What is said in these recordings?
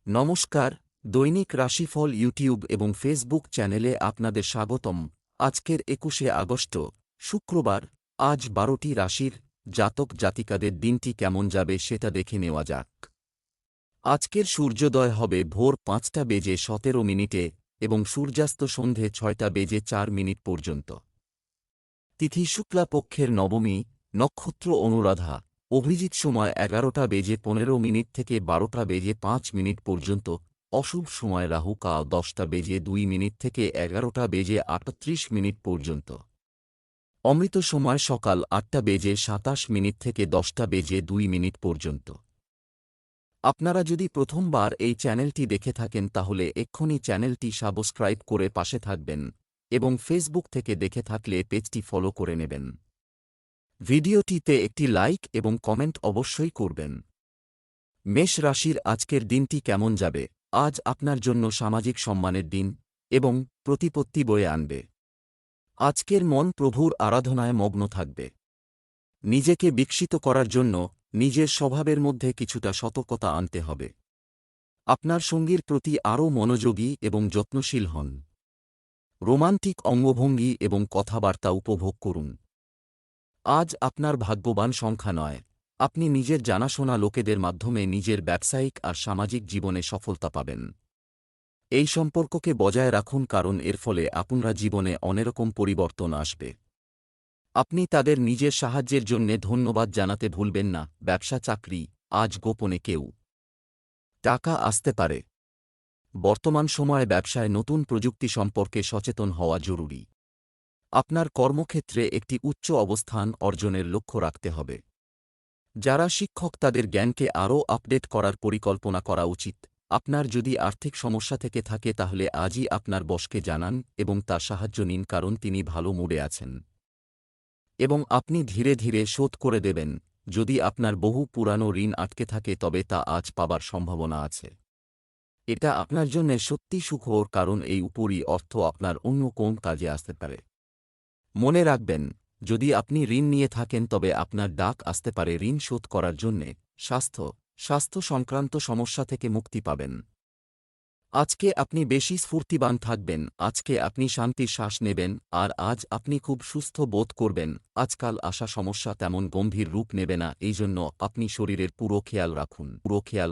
নমস্কার, দৈনিক রাশিফল ইউটিউব এবং ফেসবুক চ্যানেলে আপনাদের স্বাগতম। আজকের ২১শে আগস্ট, শুক্রবার। আজ ১২টি রাশির জাতক জাতিকাদের দিনটি কেমন যাবে সেটা দেখে নেওয়া যাক। আজকের সূর্যোদয় হবে ভোর ৫টা বেজে ১৭ মিনিটে এবং সূর্যাস্ত সন্ধে ৬টা বেজে ৪ মিনিট পর্যন্ত। তিথি শুক্লা পক্ষের নবমী, নক্ষত্র অনুরাধা। অভিজিৎ সময় ১১টা বেজে ১৫ মিনিট থেকে ১২টা বেজে ৫ মিনিট পর্যন্ত। অশুভ সময় রাহু কাল ১০টা বেজে ২ মিনিট থেকে ১১টা বেজে ৩৮ মিনিট পর্যন্ত। অমৃত সময় সকাল ৮টা বেজে ২৭ মিনিট থেকে ১০টা বেজে ২ মিনিট পর্যন্ত। আপনারা যদি প্রথমবার এই চ্যানেলটি দেখে থাকেন তাহলে এক্ষুনি চ্যানেলটি সাবস্ক্রাইব করে পাশে থাকবেন এবং ফেসবুক থেকে দেখে থাকলে পেজটি ফলো করে নেবেন। ভিডিওটিতে একটি লাইক এবং কমেন্ট অবশ্যই করবেন। মেষ রাশির আজকের দিনটি কেমন যাবে? আজ আপনার জন্য সামাজিক সম্মানের দিন এবং প্রতিপত্তি বয়ে আনবে। আজকের মন প্রভুর আরাধনায় মগ্ন থাকবে। নিজেকে বিকশিত করার জন্য নিজের স্বভাবের মধ্যে কিছুটা সতর্কতা আনতে হবে। আপনার সঙ্গীর প্রতি আরও মনোযোগী এবং যত্নশীল হন। রোমান্টিক অঙ্গভঙ্গি এবং কথাবার্তা উপভোগ করুন। আজ আপনার ভাগ্যবান সংখ্যা নয়। আপনি নিজের জানাশোনা লোকেদের মাধ্যমে নিজের ব্যবসায়িক আর সামাজিক জীবনে সফলতা পাবেন। এই সম্পর্ককে বজায় রাখুন কারণ এর ফলে আপনার জীবনে অনেকরকম পরিবর্তন আসবে। আপনি তাদের নিজের সাহায্যের জন্যে ধন্যবাদ জানাতে ভুলবেন না। ব্যবসা চাকরি, আজ গোপনে কেউ টাকা আসতে পারে। বর্তমান সময়ে ব্যবসায় নতুন প্রযুক্তি সম্পর্কে সচেতন হওয়া জরুরি। আপনার কর্মক্ষেত্রে একটি উচ্চ অবস্থান অর্জনের লক্ষ্য রাখতে হবে। যারা শিক্ষক তাদের জ্ঞানকে আরও আপডেট করার পরিকল্পনা করা উচিত। আপনার যদি আর্থিক সমস্যা থেকে থাকে তাহলে আজই আপনার বসকে জানান এবং তার সাহায্য নিন কারণ তিনি ভালো মুডে আছেন এবং আপনি ধীরে ধীরে শোধ করে দেবেন। যদি আপনার বহু পুরানো ঋণ আটকে থাকে তবে তা আজ পাবার সম্ভাবনা আছে। এটা আপনার জন্য সত্যি সুখবর কারণ এই উপরই অর্থ আপনার অন্য কোন কাজে আসতে পারে। মনে রাখবেন, যদি আপনি ঋণ নিয়ে থাকেন তবে আপনার ডাক আসতে পারে ঋণ শোধ করার জন্যে। স্বাস্থ্য সংক্রান্ত সমস্যা থেকে মুক্তি পাবেন। আজকে আপনি বেশি স্ফূর্তিবান থাকবেন। আজকে আপনি শান্তির শ্বাস নেবেন আর আজ আপনি খুব সুস্থ বোধ করবেন। আজকাল আসা সমস্যা তেমন গম্ভীর রূপ নেবে না, এই জন্য আপনি শরীরের পুরো খেয়াল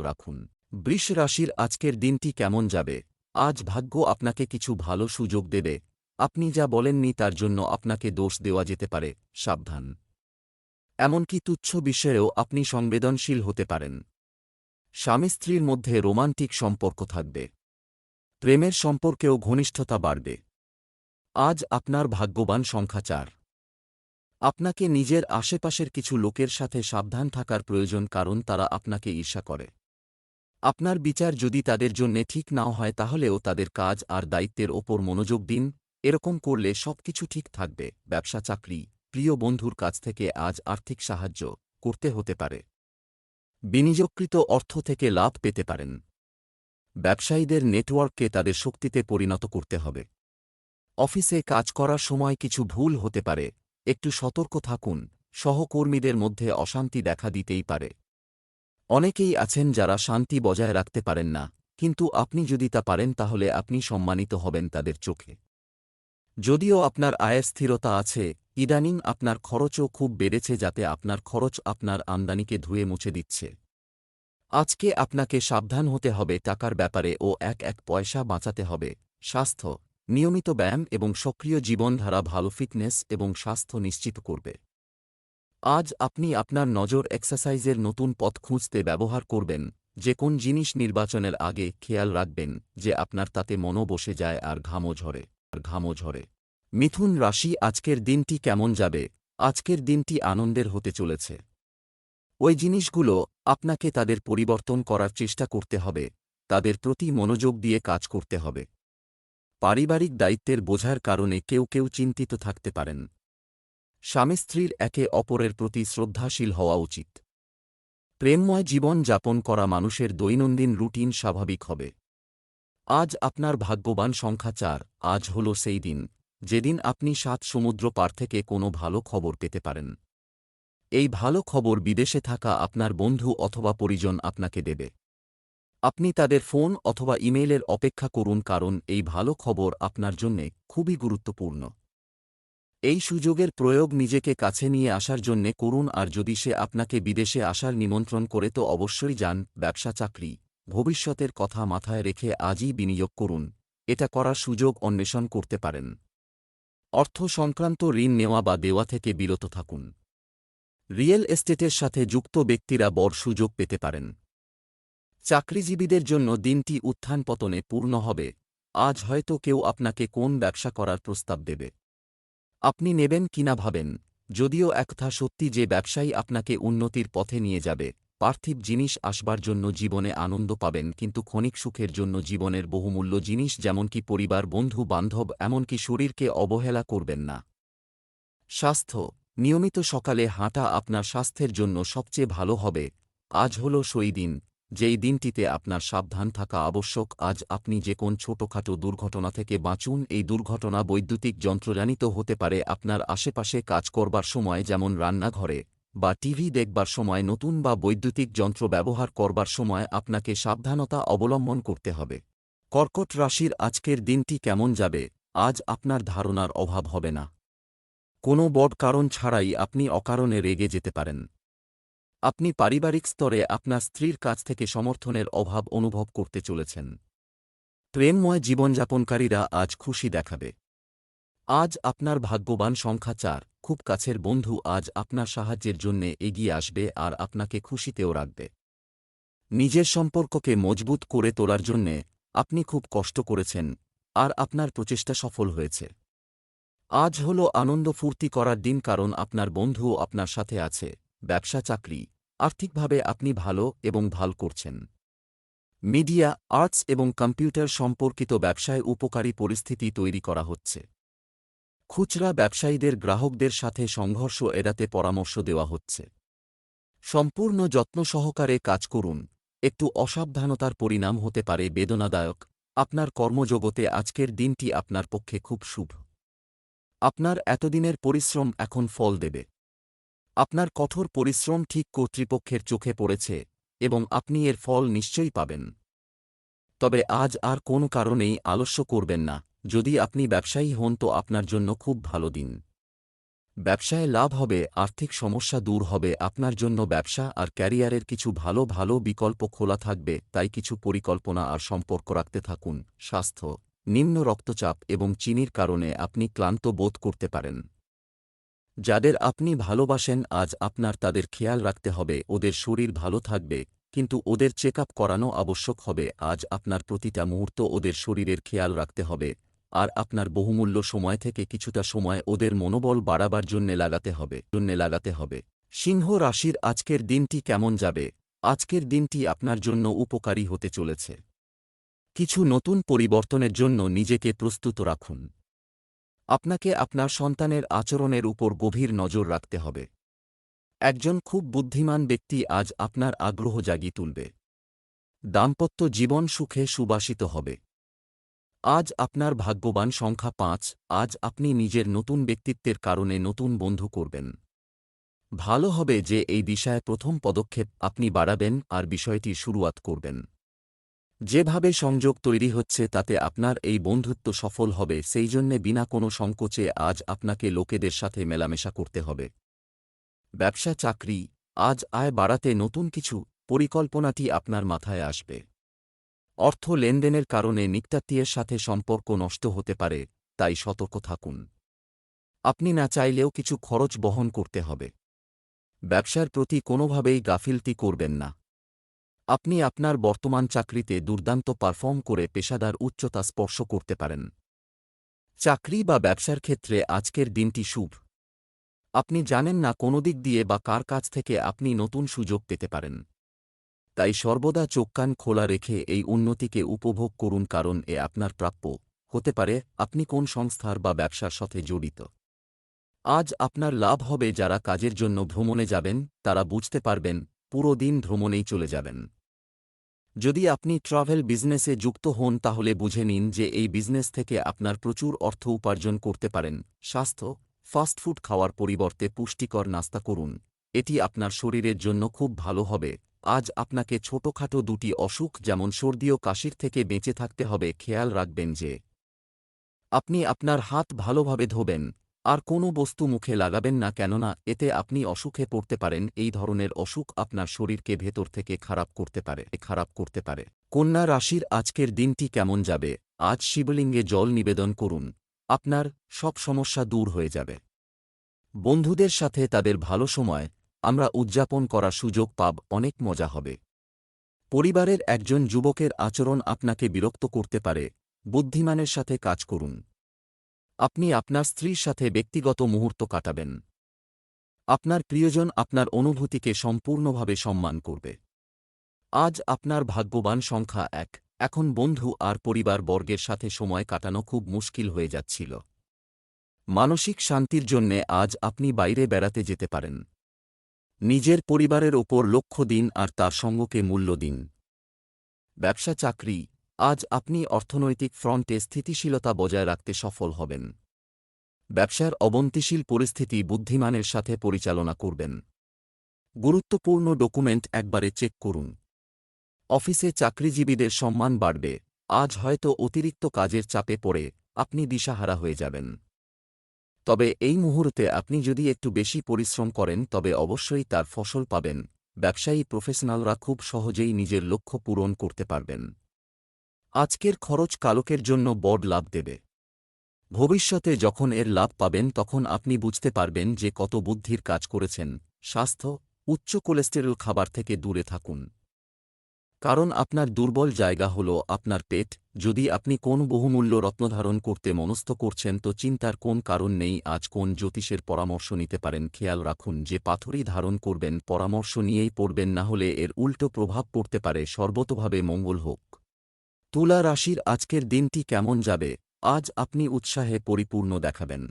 রাখুন। বৃষ রাশির আজকের দিনটি কেমন যাবে? আজ ভাগ্য আপনাকে কিছু ভালো সুযোগ দেবে। আপনি যা বলেননি তার জন্য আপনাকে দোষ দেওয়া যেতে পারে, সাবধান। এমনকি তুচ্ছ বিষয়েও আপনি সংবেদনশীল হতে পারেন। স্বামী স্ত্রীর মধ্যে রোমান্টিক সম্পর্ক থাকবে। প্রেমের সম্পর্কেও ঘনিষ্ঠতা বাড়বে। আজ আপনার ভাগ্যবান সংখ্যা ৪। আপনাকে নিজের আশেপাশের কিছু লোকের সাথে সাবধান থাকার প্রয়োজন কারণ তারা আপনাকে ঈর্ষা করে। আপনার বিচার যদি তাদের জন্যে ঠিক নাও হয় তাহলেও তাদের কাজ আর দায়িত্বের ওপর মনোযোগ দিন। এরকম করলে সবকিছু ঠিক থাকবে। ব্যবসা চাকরি, প্রিয় বন্ধুর কাছ থেকে আজ আর্থিক সাহায্য করতে হতে পারে। বিনিয়োগকৃত অর্থ থেকে লাভ পেতে পারেন। ব্যবসায়ীদের নেটওয়ার্ককে তাদের শক্তিতে পরিণত করতে হবে। অফিসে কাজ করার সময় কিছু ভুল হতে পারে, একটু সতর্ক থাকুন। সহকর্মীদের মধ্যে অশান্তি দেখা দিতেই পারে। অনেকেই আছেন যারা শান্তি বজায় রাখতে পারেন না, কিন্তু আপনি যদি তা পারেন তাহলে আপনি সম্মানিত হবেন তাদের চোখে। যদিও আপনার আয়ের স্থিরতা আছে, ইদানিং আপনার খরচও খুব বেড়েছে যাতে আপনার খরচ আপনার আমদানিকে ধুয়ে মুছে দিচ্ছে। আজকে আপনাকে সাবধান হতে হবে টাকার ব্যাপারে ও এক পয়সা বাঁচাতে হবে। স্বাস্থ্য, নিয়মিত ব্যায়াম এবং সক্রিয় জীবনধারা ভালো ফিটনেস এবং স্বাস্থ্য নিশ্চিত করবে। আজ আপনি আপনার নজর এক্সারসাইজের নতুন পথ খুঁজতে ব্যবহার করবেন। যে কোন জিনিস নির্বাচনের আগে খেয়াল রাখবেন যে আপনার তাতে মনও বসে যায় আর ঘামও ঝরে। মিথুন রাশি আজকের দিনটি কেমন যাবে? আজকের দিনটি আনন্দের হতে চলেছে। ওই জিনিসগুলো আপনাকে তাদের পরিবর্তন করার চেষ্টা করতে হবে, তাদের প্রতি মনোযোগ দিয়ে কাজ করতে হবে। পারিবারিক দায়িত্বের বোঝার কারণে কেউ কেউ চিন্তিত থাকতে পারেন। স্বামী স্ত্রীর একে অপরের প্রতি শ্রদ্ধাশীল হওয়া উচিত। প্রেমময় জীবন যাপন করা মানুষের দৈনন্দিন রুটিন স্বাভাবিক হবে। আজ আপনার ভাগ্যবান সংখ্যা ৪। আজ হল সেই দিন যেদিন আপনি ৭ সমুদ্র পার থেকে কোনো ভালো খবর পেতে পারেন। এই ভালো খবর বিদেশে থাকা আপনার বন্ধু অথবা পরিজন আপনাকে দেবে। আপনি তাদের ফোন অথবা ইমেইলের অপেক্ষা করুন, কারণ এই ভালো খবর আপনার জন্যে খুবই গুরুত্বপূর্ণ। এই সুযোগের প্রয়োগ নিজেকে কাছে নিয়ে আসার জন্যে করুন, আর যদি সে আপনাকে বিদেশে আসার নিমন্ত্রণ করে তো অবশ্যই যান। ব্যবসা চাকরি, ভবিষ্যতের কথা মাথায় রেখে আজই বিনিয়োগ করুন, এটা করার সুযোগ অন্বেষণ করতে পারেন। অর্থ সংক্রান্ত ঋণ নেওয়া বা দেওয়া থেকে বিরত থাকুন। রিয়েল এস্টেটের সাথে যুক্ত ব্যক্তিরা বড় সুযোগ পেতে পারেন। চাকরিজীবীদের জন্য দিনটি উত্থান পতনে পূর্ণ হবে। আজ হয়তো কেউ আপনাকে কোন ব্যবসা করার প্রস্তাব দেবে। আপনি নেবেন কিনা ভাবেন। যদিও একথা সত্যি যে ব্যবসায়ী আপনাকে উন্নতির পথে নিয়ে যাবে। পার্থিব জিনিস আসবার জন্য জীবনে আনন্দ পাবেন, কিন্তু ক্ষণিক সুখের জন্য জীবনের বহুমূল্য জিনিস যেমনকি পরিবার, বন্ধু বান্ধব, এমনকি শরীরকে অবহেলা করবেন না। স্বাস্থ্য, নিয়মিত সকালে হাঁটা আপনার স্বাস্থ্যের জন্য সবচেয়ে ভালো হবে। আজ হল সেই দিন যেই দিনটিতে আপনার সাবধান থাকা আবশ্যক। আজ আপনি যে কোন ছোটখাটো দুর্ঘটনা থেকে বাঁচুন। এই দুর্ঘটনা বৈদ্যুতিক যন্ত্রজনিত হতে পারে। আপনার আশেপাশে কাজ করবার সময়, যেমন রান্নাঘরে বা টিভি দেখবার সময়, নতুন বা বৈদ্যুতিক যন্ত্র ব্যবহার করবার সময় আপনাকে সাবধানতা অবলম্বন করতে হবে। কর্কট রাশির আজকের দিনটি কেমন যাবে? আজ আপনার ধারণার অভাব হবে না। কোনো বড় কারণ ছাড়াই আপনি অকারণে রেগে যেতে পারেন। আপনি পারিবারিক স্তরে আপনার স্ত্রীর কাছ থেকে সমর্থনের অভাব অনুভব করতে চলেছেন। প্রেমময় জীবনযাপনকারীরা আজ খুশি দেখাবে। আজ আপনার ভাগ্যবান সংখ্যা 4। খুব কাছের বন্ধু আজ আপনার সাহায্যের জন্যে এগিয়ে আসবে আর আপনাকে খুশিতেও রাখবে। নিজের সম্পর্ককে মজবুত করে তোলার জন্যে আপনি খুব কষ্ট করেছেন, আর আপনার প্রচেষ্টা সফল হয়েছে। আজ হল আনন্দ ফুর্তি করার দিন, কারণ আপনার বন্ধুও আপনার সাথে আছে। ব্যবসা চাকরি, আর্থিকভাবে আপনি ভালো এবং ভাল করছেন। মিডিয়া, আর্টস এবং কম্পিউটার সম্পর্কিত ব্যবসায় উপকারী পরিস্থিতি তৈরি করা হচ্ছে। খুচরা ব্যবসায়ীদের গ্রাহকদের সাথে সংঘর্ষ এড়াতে পরামর্শ দেওয়া হচ্ছে। সম্পূর্ণ যত্ন সহকারে কাজ করুন। একটু অসাবধানতার পরিণাম হতে পারে বেদনাদায়ক। আপনার কর্মজগতে আজকের দিনটি আপনার পক্ষে খুব শুভ। আপনার এতদিনের পরিশ্রম এখন ফল দেবে। আপনার কঠোর পরিশ্রম ঠিক কর্তৃপক্ষের চোখে পড়েছে এবং আপনি এর ফল নিশ্চয়ই পাবেন। তবে আজ আর কোনো কারণেই আলস্য করবেন না। যদি আপনি ব্যবসায়ী হন তো আপনার জন্য খুব ভালো দিন। ব্যবসায় লাভ হবে, আর্থিক সমস্যা দূর হবে। আপনার জন্য ব্যবসা আর ক্যারিয়ারের কিছু ভালো ভালো বিকল্প খোলা থাকবে, তাই কিছু পরিকল্পনা আর সম্পর্ক রাখতে থাকুন। স্বাস্থ্য, নিম্ন রক্তচাপ এবং চিনির কারণে আপনি ক্লান্ত বোধ করতে পারেন। যাদের আপনি ভালোবাসেন আজ আপনার তাদের খেয়াল রাখতে হবে। ওদের শরীর ভালো থাকবে, কিন্তু ওদের চেক আপ করানো আবশ্যক হবে। আজ আপনার প্রতিটা মুহূর্ত ওদের শরীরের খেয়াল রাখতে হবে, আর আপনার বহুমূল্য সময় থেকে কিছুটা সময় ওদের মনোবল বাড়াবার জন্যে লাগাতে হবে। সিংহ রাশির আজকের দিনটি কেমন যাবে? আজকের দিনটি আপনার জন্য উপকারী হতে চলেছে। কিছু নতুন পরিবর্তনের জন্য নিজেকে প্রস্তুত রাখুন। আপনাকে আপনার সন্তানের আচরণের উপর গভীর নজর রাখতে হবে। একজন খুব বুদ্ধিমান ব্যক্তি আজ আপনার আগ্রহ জাগিয়ে তুলবে। দাম্পত্য জীবন সুখে সুবাসিত হবে। আজ আপনার ভাগ্যবান সংখ্যা 5। আজ আপনি নিজের নতুন ব্যক্তিত্বের কারণে নতুন বন্ধু করবেন। ভালো হবে যে এই দিশায় প্রথম পদক্ষেপ আপনি বাড়াবেন আর বিষয়টির শুরুয়াত করবেন। যেভাবে সংযোগ তৈরি হচ্ছে তাতে আপনার এই বন্ধুত্ব সফল হবে, সেই জন্যে বিনা কোনো সংকোচে আজ আপনাকে লোকেদের সাথে মেলামেশা করতে হবে। ব্যবসা চাকরি, আজ আয় বাড়াতে নতুন কিছু পরিকল্পনাটি আপনার মাথায় আসবে। অর্থ লেনদেনের কারণে নিকটাত্মীয়ের সাথে সম্পর্ক নষ্ট হতে পারে, তাই সতর্ক থাকুন। আপনি না চাইলেও কিছু খরচ বহন করতে হবে। ব্যবসার প্রতি কোনোভাবেই গাফিলতি করবেন না। আপনি আপনার বর্তমান চাকরিতে দুর্দান্ত পারফর্ম করে পেশাদার উচ্চতা স্পর্শ করতে পারেন। চাকরি বা ব্যবসার ক্ষেত্রে আজকের দিনটি শুভ। আপনি জানেন না কোন দিক দিয়ে বা কার কাছ থেকে আপনি নতুন সুযোগ পেতে পারেন। তাই সর্বদা চোখ কান খোলা রেখে এই উন্নতিকে উপভোগ করুন, কারণ এ আপনার প্রাপ্য হতে পারে। আপনি কোন সংস্থার বা ব্যবসার সাথে জড়িত। আজ আপনার লাভ হবে। যারা কাজের জন্য ভ্রমণে যাবেন তারা বুঝতে পারবেন পুরো দিন ভ্রমণেই চলে যাবেন। যদি আপনি ট্রাভেল বিজনেসে যুক্ত হন তাহলে বুঝে নিন যে এই বিজনেস থেকে আপনার প্রচুর অর্থ উপার্জন করতে পারেন। স্বাস্থ্য, ফাস্টফুড খাওয়ার পরিবর্তে পুষ্টিকর নাস্তা করুন। এটি আপনার শরীরের জন্য খুব ভালো হবে। আজ আপনাকে ছোটখাটো দুটি অসুখ যেমন সর্দি ও কাশির থেকে বেঁচে থাকতে হবে। খেয়াল রাখবেন যে আপনি আপনার হাত ভালোভাবে ধোবেন, আর কোনো বস্তু মুখে লাগাবেন না, কেননা এতে আপনি অসুখে পড়তে পারেন। এই ধরনের অসুখ আপনার শরীরকে ভেতর থেকে খারাপ করতে পারে। কন্যা রাশির আজকের দিনটি কেমন যাবে? আজ শিবলিঙ্গে জল নিবেদন করুন, আপনার সব সমস্যা দূর হয়ে যাবে। বন্ধুদের সাথে তাদের ভালো সময় আমরা উদযাপন করার সুযোগ পাব, অনেক মজা হবে। পরিবারের একজন যুবকের আচরণ আপনাকে বিরক্ত করতে পারে, বুদ্ধিমানের সাথে কাজ করুন। আপনি আপনার স্ত্রীর সাথে ব্যক্তিগত মুহূর্ত কাটাবেন। আপনার প্রিয়জন আপনার অনুভূতিকে সম্পূর্ণভাবে সম্মান করবে। আজ আপনার ভাগ্যবান সংখ্যা 1। এখন বন্ধু আর পরিবার বর্গের সাথে সময় কাটানো খুব মুশকিল হয়ে যাচ্ছিল। মানসিক শান্তির জন্যে আজ আপনি বাইরে বেড়াতে যেতে পারেন। নিজের পরিবারের ওপর লক্ষ্য দিন আর তার সঙ্গকে মূল্য দিন। ব্যবসা চাকরি, আজ আপনি অর্থনৈতিক ফ্রন্টে স্থিতিশীলতা বজায় রাখতে সফল হবেন। ব্যবসার অবনতিশীল পরিস্থিতি বুদ্ধিমানের সাথে পরিচালনা করবেন। গুরুত্বপূর্ণ ডকুমেন্ট একবারে চেক করুন। অফিসে চাকরিজীবীদের সম্মান বাড়বে। আজ হয়তো অতিরিক্ত কাজের চাপে পড়ে আপনি দিশাহারা হয়ে যাবেন। তবে এই মুহূর্তে আপনি যদি একটু বেশি পরিশ্রম করেন তবে অবশ্যই তার ফসল পাবেন। ব্যবসায়ী প্রফেশনালরা খুব সহজেই নিজের লক্ষ্য পূরণ করতে পারবেন। আজকের খরচ কালকের জন্য বড় লাভ দেবে। ভবিষ্যতে যখন এর লাভ পাবেন তখন আপনি বুঝতে পারবেন যে কত বুদ্ধির কাজ করেছেন। স্বাস্থ্য, উচ্চ কোলেস্টেরল খাবার থেকে দূরে থাকুন, কারণ আপনার দুর্বল জায়গা হল আপনার পেট। যদি আপনি কোন বহুমূল্য রত্নধারণ করতে মনস্থ করছেন তো চিন্তার কোন কারণ নেই। আজ কোন জ্যোতিষের পরামর্শ নিতে পারেন? খেয়াল রাখুন যে পাথরই ধারণ করবেন পরামর্শ নিয়েই পড়বেন, না হলে এর উল্টো প্রভাব পড়তে পারে। সর্বতোভাবে মঙ্গল হোক। তুলা রাশির আজকের দিনটি কেমন যাবে? আজ আপনি উৎসাহে পরিপূর্ণ দেখাবেন।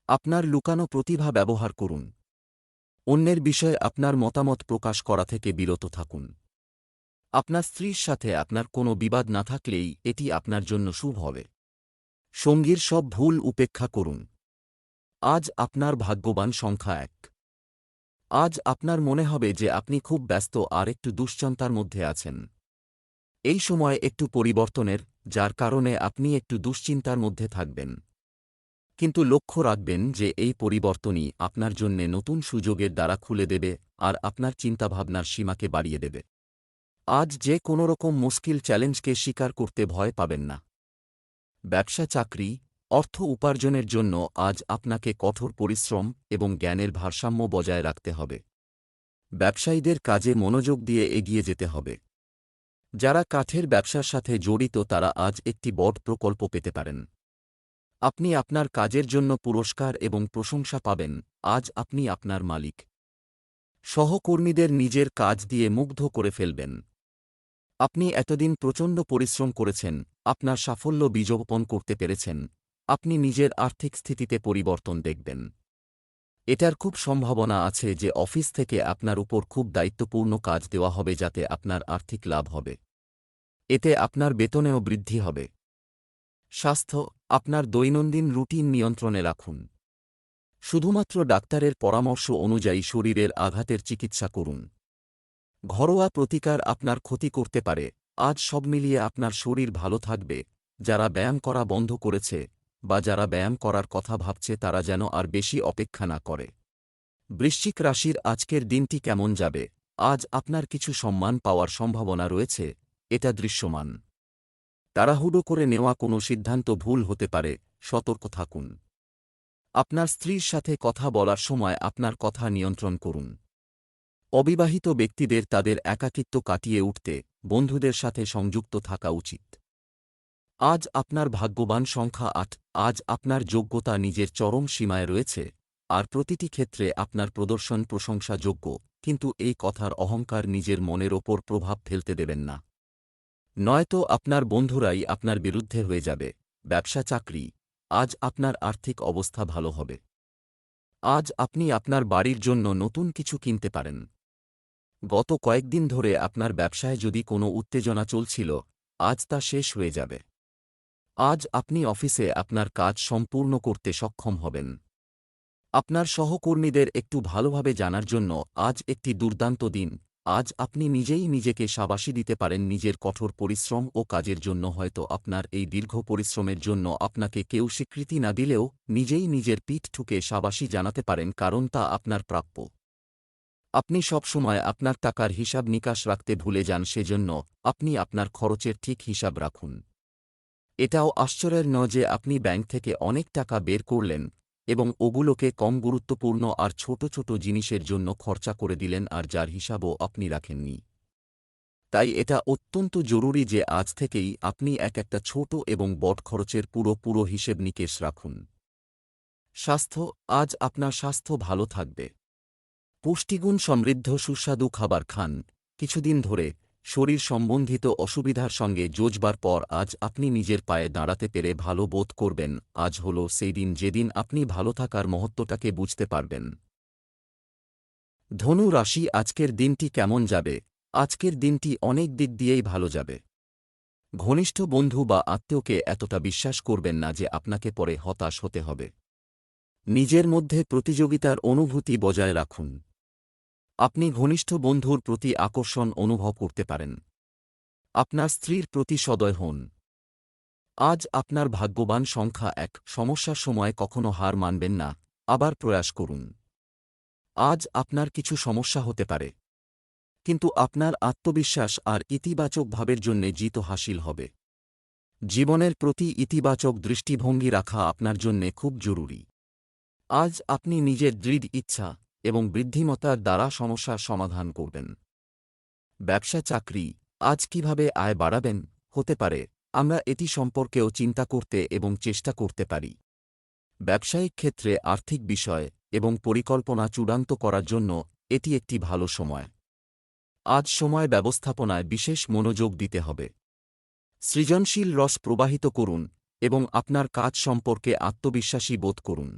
আপনার লুকানো প্রতিভা ব্যবহার করুন। অন্যের বিষয়ে আপনার মতামত প্রকাশ করা থেকে বিরত থাকুন। আপনার স্ত্রীর সাথে আপনার কোনো বিবাদ না থাকলেই এটি আপনার জন্য শুভ হবে। সঙ্গীর সব ভুল উপেক্ষা করুন। আজ আপনার ভাগ্যবান সংখ্যা 1। আজ আপনার মনে হবে যে আপনি খুব ব্যস্ত আর একটু দুশ্চিন্তার মধ্যে আছেন। এই সময় একটু পরিবর্তনের, যার কারণে আপনি একটু দুশ্চিন্তার মধ্যে থাকবেন। কিন্তু লক্ষ্য রাখবেন যে এই পরিবর্তনই আপনার জন্যে নতুন সুযোগের দ্বারা খুলে দেবে আর আপনার চিন্তাভাবনার সীমাকে বাড়িয়ে দেবে। আজ যে কোনোরকম মুশকিল চ্যালেঞ্জকে স্বীকার করতে ভয় পাবেন না। ব্যবসা চাকরি, অর্থ উপার্জনের জন্য আজ আপনাকে কঠোর পরিশ্রম এবং জ্ঞানের ভারসাম্য বজায় রাখতে হবে। ব্যবসায়ীদের কাজে মনোযোগ দিয়ে এগিয়ে যেতে হবে। যারা কাঠের ব্যবসার সাথে জড়িত তারা আজ একটি বড় প্রকল্প পেতে পারেন। আপনি আপনার কাজের জন্য পুরস্কার এবং প্রশংসা পাবেন। আজ আপনি আপনার মালিক। সহকর্মীদের নিজের কাজ দিয়ে মুগ্ধ করে ফেলবেন। আপনি এতদিন প্রচণ্ড পরিশ্রম করেছেন, আপনার সাফল্য বীজবপন করতে পেরেছেন। আপনি নিজের আর্থিক স্থিতিতে পরিবর্তন দেখবেন। এটার খুব সম্ভাবনা আছে যে অফিস থেকে আপনার উপর খুব দায়িত্বপূর্ণ কাজ দেওয়া হবে যাতে আপনার আর্থিক লাভ হবে। এতে আপনার বেতনেও বৃদ্ধি হবে। স্বাস্থ্য, আপনার দৈনন্দিন রুটিন নিয়ন্ত্রণে রাখুন। শুধুমাত্র ডাক্তারের পরামর্শ অনুযায়ী শরীরের আঘাতের চিকিৎসা করুন। ঘরোয়া প্রতিকার আপনার ক্ষতি করতে পারে। আজ সব মিলিয়ে আপনার শরীর ভালো থাকবে। যারা ব্যায়াম করা বন্ধ করেছে বা যারা ব্যায়াম করার কথা ভাবছে তারা যেন আর বেশি অপেক্ষা না করে। বৃশ্চিক রাশির আজকের দিনটি কেমন যাবে? আজ আপনার কিছু সম্মান পাওয়ার সম্ভাবনা রয়েছে, এটা দৃশ্যমান। তাড়াহুড়ো করে নেওয়া কোনো সিদ্ধান্ত ভুল হতে পারে, সতর্ক থাকুন। আপনার স্ত্রীর সাথে কথা বলার সময় আপনার কথা নিয়ন্ত্রণ করুন। অবিবাহিত ব্যক্তিদের তাদের একাকিত্ব কাটিয়ে উঠতে বন্ধুদের সাথে সংযুক্ত থাকা উচিত। আজ আপনার ভাগ্যবান সংখ্যা 8। আজ আপনার যোগ্যতা নিজের চরম সীমায় রয়েছে, আর প্রতিটি ক্ষেত্রে আপনার প্রদর্শন প্রশংসাযোগ্য। কিন্তু এই কথার অহংকার নিজের মনের ওপর প্রভাব ফেলতে দেবেন না, নয়তো আপনার বন্ধুরাই আপনার বিরুদ্ধে হয়ে যাবে। ব্যবসা চাকরি, আজ আপনার আর্থিক অবস্থা ভালো হবে। আজ আপনি আপনার বাড়ির জন্য নতুন কিছু কিনতে পারেন। গত কয়েকদিন ধরে আপনার ব্যবসায় যদি কোনো উত্তেজনা চলছিল, আজ তা শেষ হয়ে যাবে। আজ আপনি অফিসে আপনার কাজ সম্পূর্ণ করতে সক্ষম হবেন। আপনার সহকর্মীদের একটু ভালোভাবে জানার জন্য আজ একটি দুর্দান্ত দিন। আজ আপনি নিজেই নিজেকে শাবাশি দিতে পারেন নিজের কঠোর পরিশ্রম ও কাজের জন্য। হয়তো আপনার এই দীর্ঘ পরিশ্রমের জন্য আপনাকে কেউ স্বীকৃতি না দিলেও নিজেই নিজের পিঠ ঠুকে শাবাশি জানাতে পারেন, কারণ তা আপনার প্রাপ্য। আপনি সবসময় আপনার টাকার হিসাব নিকাশ রাখতে ভুলে যান, সেজন্য আপনি আপনার খরচের ঠিক হিসাব রাখুন। এটাও আশ্চর্যের নয় যে আপনি ব্যাংক থেকে অনেক টাকা বের করলেন এবং ওগুলোকে কম গুরুত্বপূর্ণ আর ছোট ছোট জিনিসের জন্য খরচা করে দিলেন, আর যার হিসাবও আপনি রাখেননি। তাই এটা অত্যন্ত জরুরি যে আজ থেকেই আপনি একটা ছোট এবং বড় খরচের পুরো হিসেব নিকেশ রাখুন। স্বাস্থ্য। আজ আপনার স্বাস্থ্য ভালো থাকবে। পুষ্টিগুণ সমৃদ্ধ সুস্বাদু খাবার খান। কিছুদিন ধরে শরীর সম্বন্ধিত অসুবিধার সঙ্গে যুঝবার পর আজ আপনি নিজের পায়ে দাঁড়াতে পেরে ভালো বোধ করবেন। আজ হল সেই দিন যেদিন আপনি ভালো থাকার মহত্বটাকে বুঝতে পারবেন। ধনু রাশি, আজকের দিনটি কেমন যাবে? আজকের দিনটি অনেক দিক দিয়েই ভালো যাবে। ঘনিষ্ঠ বন্ধু বা আত্মীয়কে এতটা বিশ্বাস করবেন না যে আপনাকে পরে হতাশ হতে হবে। নিজের মধ্যে প্রতিযোগিতার অনুভূতি বজায় রাখুন। আপনি ঘনিষ্ঠ বন্ধুর প্রতি আকর্ষণ অনুভব করতে পারেন। আপনার স্ত্রীর প্রতি সদয় হন। আজ আপনার ভাগ্যবান সংখ্যা 1। সমস্যার সময় কখনো হার মানবেন না, আবার প্রয়াস করুন। আজ আপনার কিছু সমস্যা হতে পারে, কিন্তু আপনার আত্মবিশ্বাস আর ইতিবাচক ভাবের জন্যে জিত হাসিল হবে। জীবনের প্রতি ইতিবাচক দৃষ্টিভঙ্গি রাখা আপনার জন্যে খুব জরুরি। আজ আপনি নিজের দৃঢ় ইচ্ছা এবং বুদ্ধিমত্তার দ্বারা সমস্যার সমাধান করবেন। ব্যবসা চাকরি। আজ কিভাবে আয় বাড়াবেন? হতে পারে আমরা এটি সম্পর্কেও চিন্তা করতে এবং চেষ্টা করতে পারি। ব্যবসায়িক ক্ষেত্রে আর্থিক বিষয় এবং পরিকল্পনা চূড়ান্ত করার জন্য এটি একটি ভালো সময়। আজ সময় ব্যবস্থাপনায় বিশেষ মনোযোগ দিতে হবে। সৃজনশীল রস প্রবাহিত করুন এবং আপনার কাজ সম্পর্কে আত্মবিশ্বাসী বোধ করুন।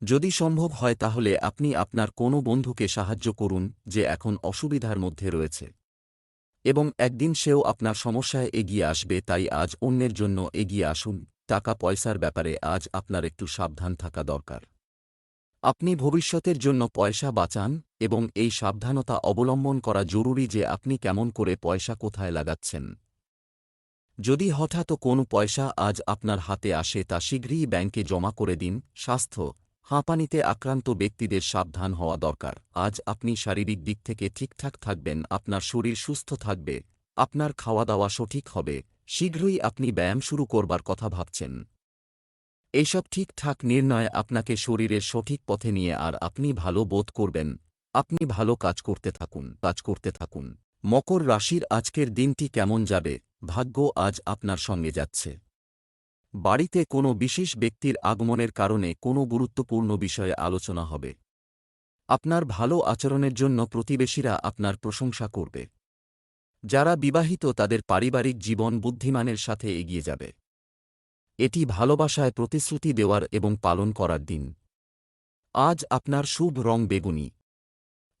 যদি সম্ভব হয় তাহলে আপনি আপনার কোনো বন্ধুকে সাহায্য করুন যে এখন অসুবিধার মধ্যে রয়েছে, এবং একদিন সেও আপনার সমস্যায় এগিয়ে আসবে। তাই আজ অন্যের জন্য এগিয়ে আসুন। টাকা পয়সার ব্যাপারে আজ আপনার একটু সাবধান থাকা দরকার। আপনি ভবিষ্যতের জন্য পয়সা বাঁচান এবং এই সাবধানতা অবলম্বন করা জরুরি যে আপনি কেমন করে পয়সা কোথায় লাগাচ্ছেন। যদি হঠাৎ কোনো পয়সা আজ আপনার হাতে আসে তা শীঘ্রই ব্যাংকে জমা করে দিন। স্বাস্থ্য। হাঁপানিতে আক্রান্ত ব্যক্তিদের সাবধান হওয়া দরকার। আজ আপনি শারীরিক দিক থেকে ঠিকঠাক থাকবেন, আপনার শরীর সুস্থ থাকবে, আপনার খাওয়া দাওয়া সঠিক হবে। শীঘ্রই আপনি ব্যায়াম শুরু করবার কথা ভাবছেন। এইসব ঠিকঠাক নির্ণয় আপনাকে শরীরের সঠিক পথে নিয়ে আর আপনি ভালো বোধ করবেন। আপনি ভালো কাজ করতে থাকুন। মকর রাশির আজকের দিনটি কেমন যাবে? ভাগ্য আজ আপনার সঙ্গে যাচ্ছে। বাড়িতে কোনো বিশেষ ব্যক্তির আগমনের কারণে কোনো গুরুত্বপূর্ণ বিষয়ে আলোচনা হবে। আপনার ভালো আচরণের জন্য প্রতিবেশীরা আপনার প্রশংসা করবে। যারা বিবাহিত তাদের পারিবারিক জীবন বুদ্ধিমানের সাথে এগিয়ে যাবে। এটি ভালোবাসায় প্রতিশ্রুতি দেওয়ার এবং পালন করার দিন। আজ আপনার শুভ রং বেগুনি।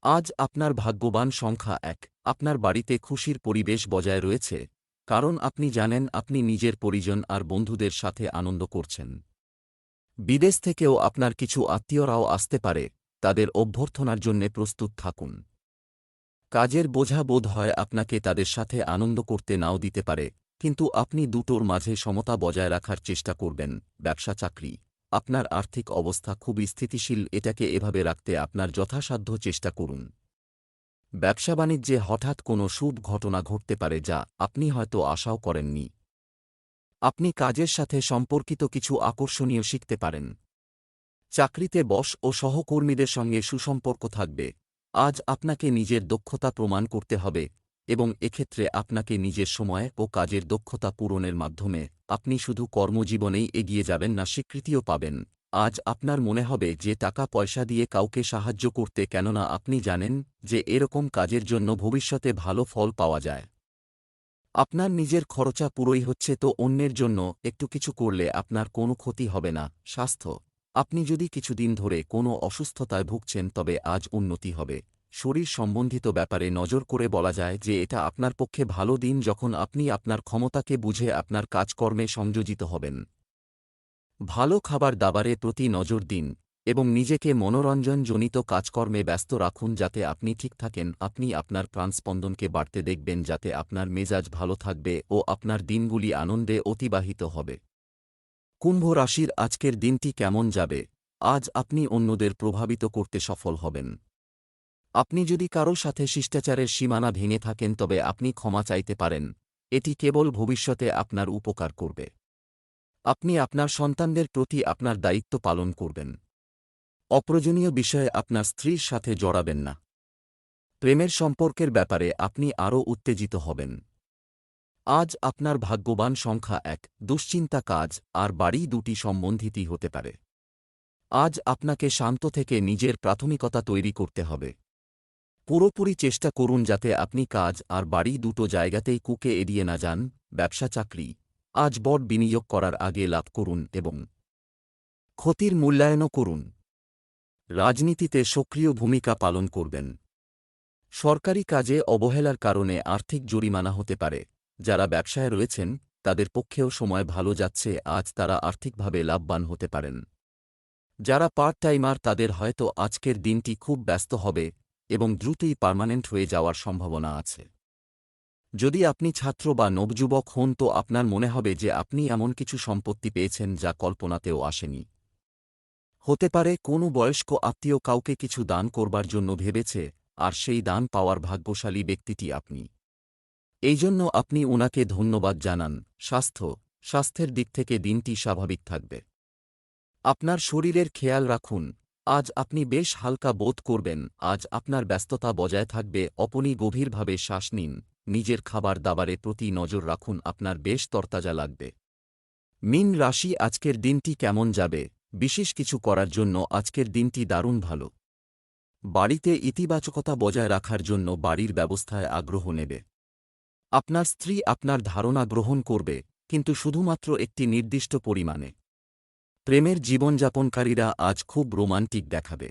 আজ আপনার ভাগ্যবান সংখ্যা 1। আপনার বাড়িতে খুশির পরিবেশ বজায় রয়েছে, কারণ আপনি জানেন আপনি নিজের পরিজন আর বন্ধুদের সাথে আনন্দ করছেন। বিদেশ থেকেও আপনার কিছু আত্মীয়রাও আসতে পারে, তাদের অভ্যর্থনার জন্যে প্রস্তুত থাকুন। কাজের বোঝা বোধ হয় আপনাকে তাদের সাথে আনন্দ করতে নাও দিতে পারে, কিন্তু আপনি দুটোর মাঝে সমতা বজায় রাখার চেষ্টা করবেন। ব্যবসা চাকরি। আপনার আর্থিক অবস্থা খুব স্থিতিশীল, এটাকে এভাবে রাখতে আপনার যথাসাধ্য চেষ্টা করুন। ব্যবসা বাণিজ্যে হঠাৎ কোনো শুভ ঘটনা ঘটতে পারে যা আপনি হয়তো আশাও করেননি। আপনি কাজের সাথে সম্পর্কিত কিছু আকর্ষণীয় শিখতে পারেন। চাকরিতে বস ও সহকর্মীদের সঙ্গে সুসম্পর্ক থাকবে। আজ আপনাকে নিজের দক্ষতা প্রমাণ করতে হবে এবং এক্ষেত্রে আপনাকে নিজের সময় ও কাজের দক্ষতা পূরণের মাধ্যমে আপনি শুধু কর্মজীবনেই এগিয়ে যাবেন না, স্বীকৃতিও পাবেন। আজ আপনার মনে হবে যে টাকা পয়সা দিয়ে কাউকে সাহায্য করতে, কেননা আপনি জানেন যে এরকম কাজের জন্য ভবিষ্যতে ভালো ফল পাওয়া যায়। আপনার নিজের খরচা পুরোই হচ্ছে, তো অন্যের জন্য একটু কিছু করলে আপনার কোনো ক্ষতি হবে না। স্বাস্থ্য। আপনি যদি কিছুদিন ধরে কোনো অসুস্থতায় ভুগছেন তবে আজ উন্নতি হবে। শরীর সম্বন্ধিত ব্যাপারে নজর করে বলা যায় যে এটা আপনার পক্ষে ভালো দিন যখন আপনি আপনার ক্ষমতাকে বুঝে আপনার কাজকর্মে সংযোজিত হবেন। ভালো খাবার দাবারের প্রতি নজর দিন। এবং নিজেকে মনোরঞ্জনজনিত কাজকর্মে ব্যস্ত রাখুন যাতে আপনি ঠিক থাকেন। আপনি আপনার প্রাণস্পন্দনকে বাড়তে দেখবেন যাতে আপনার মেজাজ ভালো থাকবে ও আপনার দিনগুলি আনন্দে অতিবাহিত হবে। কুম্ভ রাশির আজকের দিনটি কেমন যাবে? আজ আপনি অন্যদের প্রভাবিত করতে সফল হবেন। আপনি যদি কারো সাথে শিষ্টাচারের সীমানা ভেঙে থাকেন তবে আপনি ক্ষমা চাইতে পারেন, এটি কেবল ভবিষ্যতে আপনার উপকার করবে। আপনি আপনার সন্তানদের প্রতি আপনার দায়িত্ব পালন করবেন। অপ্রয়োজনীয় বিষয়ে আপনার স্ত্রীর সাথে জড়াবেন না। প্রেমের সম্পর্কের ব্যাপারে আপনি আরও উত্তেজিত হবেন। আজ আপনার ভাগ্যবান সংখ্যা 1, দুশ্চিন্তা কাজ আর বাড়ি দুটি সম্বন্ধিতই হতে পারে। আজ আপনাকে শান্ত থেকে নিজের প্রাথমিকতা তৈরি করতে হবে। পুরোপুরি চেষ্টা করুন যাতে আপনি কাজ আর বাড়ি দুটো জায়গাতেই কুকে এড়িয়ে না যান। ব্যবসা চাকরি, আজ বড় বিনিয়োগ করার আগে লাভ করুন এবং ক্ষতির মূল্যায়নও করুন। রাজনীতিতে সক্রিয় ভূমিকা পালন করবেন। সরকারি কাজে অবহেলার কারণে আর্থিক জরিমানা হতে পারে। যারা ব্যবসায় রয়েছেন তাদের পক্ষেও সময় ভালো যাচ্ছে, আজ তারা আর্থিকভাবে লাভবান হতে পারেন। যারা পার্ট টাইমার তাদের হয়তো আজকের দিনটি খুব ব্যস্ত হবে এবং দ্রুতই পার্মানেন্ট হয়ে যাওয়ার সম্ভাবনা আছে। যদি আপনি ছাত্র বা নবযুবক হন তো আপনার মনে হবে যে আপনি এমন কিছু সম্পত্তি পেয়েছেন যা কল্পনাতেও আসেনি। হতে পারে কোনো বয়স্ক আত্মীয় কাউকে কিছু দান করবার জন্য ভেবেছে, আর সেই দান পাওয়ার ভাগ্যশালী ব্যক্তিটি আপনি। এই জন্য আপনি ওনাকে ধন্যবাদ জানান। স্বাস্থ্যের দিক থেকে দিনটি স্বাভাবিক থাকবে। আপনার শরীরের খেয়াল রাখুন। আজ আপনি বেশ হালকা বোধ করবেন। আজ আপনার ব্যস্ততা বজায় থাকবে। আপনি গভীরভাবে শ্বাস নিন। নিজের খাবার দাবারের প্রতি নজর রাখুন, আপনার বেশ তরতাজা লাগবে। মীন রাশি আজকের দিনটি কেমন যাবে? বিশেষ কিছু করার জন্য আজকের দিনটি দারুণ ভালো। বাড়িতে ইতিবাচকতা বজায় রাখার জন্য বাড়ির ব্যবস্থায় আগ্রহ নেবে। আপনার স্ত্রী আপনার ধারণা গ্রহণ করবে, কিন্তু শুধুমাত্র একটি নির্দিষ্ট পরিমাণে। প্রেমের জীবনযাপনকারীরা আজ খুব রোমান্টিক দেখাবে।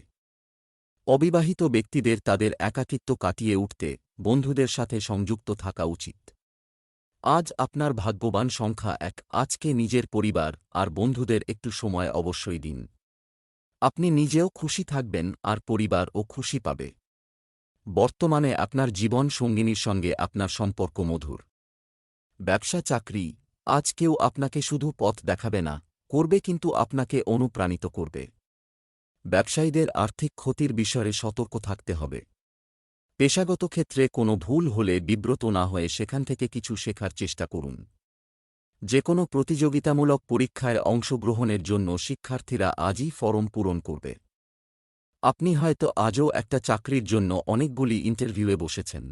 অবিবাহিত ব্যক্তিদের তাদের একাকিত্ব কাটিয়ে উঠতে বন্ধুদের সাথে সংযুক্ত থাকা উচিত। আজ আপনার ভাগ্যবান সংখ্যা 1, আজকে নিজের পরিবার আর বন্ধুদের একটু সময় অবশ্যই দিন। আপনি নিজেও খুশি থাকবেন আর পরিবারও খুশি পাবে। বর্তমানে আপনার জীবন সঙ্গিনীর সঙ্গে আপনার সম্পর্ক মধুর। ব্যবসা চাকরি, আজ কেউ আপনাকে শুধু পথ দেখাবে না, করবে কিন্তু আপনাকে অনুপ্রাণিত করবে। ব্যবসায়ীদের আর্থিক ক্ষতির বিষয়ে সতর্ক থাকতে হবে। পেশাগত ক্ষেত্রে কোনো ভুল হলে বিব্রত না হয়ে সেখান থেকে কিছু শেখার চেষ্টা করুন। যে কোনো প্রতিযোগিতামূলক পরীক্ষায় অংশগ্রহণের জন্য শিক্ষার্থীরা আজই ফরম পূরণ করবে। আপনি হয়তো আজও একটা চাকরির জন্য অনেকগুলি ইন্টারভিউয়ে বসেছেন।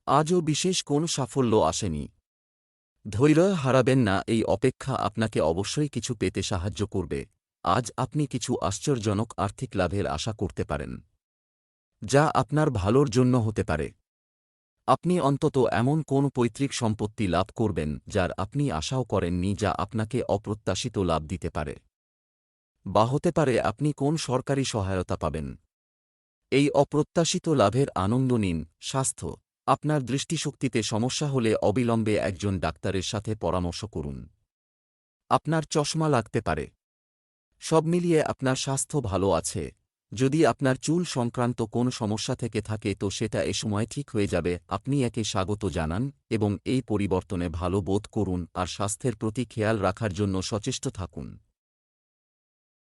আজও বিশেষ কোনো সাফল্য আসেনি। ধৈর্য হারাবেন না, এই অপেক্ষা আপনাকে অবশ্যই কিছু পেতে সাহায্য করবে। আজ আপনি কিছু আশ্চর্যজনক আর্থিক লাভের আশা করতে পারেন, যা আপনার ভালোর জন্য হতে পারে। আপনি অন্তত এমন কোন পৈতৃক সম্পত্তি লাভ করবেন যার আপনি আশাও করেননি, যা আপনাকে অপ্রত্যাশিত লাভ দিতে পারে। বা হতে পারে আপনি কোন সরকারি সহায়তা পাবেন। এই অপ্রত্যাশিত লাভের আনন্দ নিন। স্বাস্থ্য, আপনার দৃষ্টিশক্তিতে সমস্যা হলে অবিলম্বে একজন ডাক্তারের সাথে পরামর্শ করুন। আপনার চশমা লাগতে পারে। সব মিলিয়ে আপনার স্বাস্থ্য ভালো আছে। যদি আপনার চুল সংক্রান্ত কোন সমস্যা থেকে থাকে তো সেটা এ সময় ঠিক হয়ে যাবে। আপনি একে স্বাগত জানান এবং এই পরিবর্তনে ভালো বোধ করুন আর স্বাস্থ্যের প্রতি খেয়াল রাখার জন্য সচেষ্ট থাকুন।